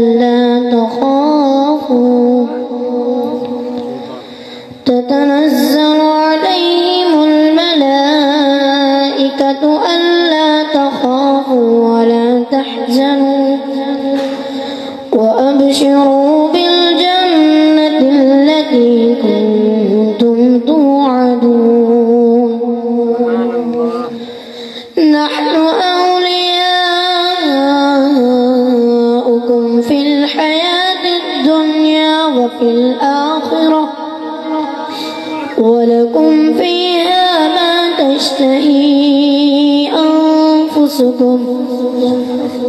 ألا تخافوا تتنزل عليهم الملائكة ألا تخافوا ولا تحزنوا وأبشروا بالجنة التي كنتم توعدون نحن أولياؤكم في الحياة الدنيا وفي الآخرة ولكم فيها ما تشتهي أنفسكم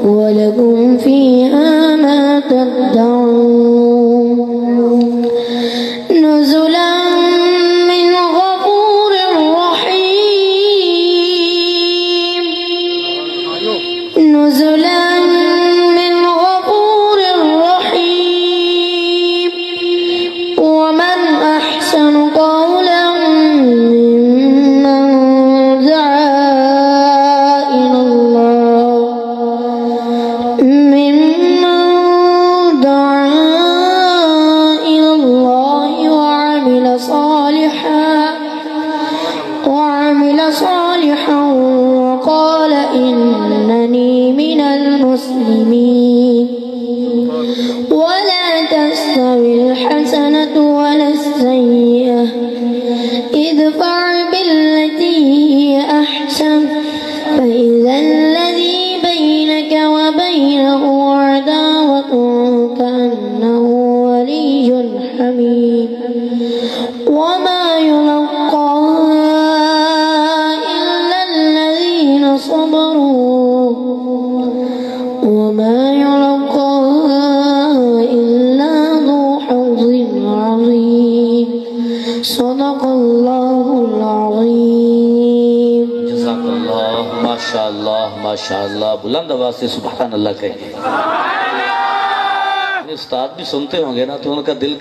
ولكم فيها ما تدعون نزلا من غفور رحيم نزلا من غفور رحيم ومن أحسن قولا ممن دعا إلى الله وعمل صالحا وقال إنني من المسلمين ولا تستوي الحسنة ولا السيئة ادفع بالتي هي أحسن فإذا الذي بينك وبينه عداوة كأنه ولي حميم وما يلقاها إلا الذين صبروا وما يلقاها إلا ذو حظ عظيم صدق الله العظيم جزاك الله ما شاء الله ما شاء الله बुलंद आवाज से सुभान अल्लाह कहिए उस्ताद भी सुनते होंगे ना तो उनका दिल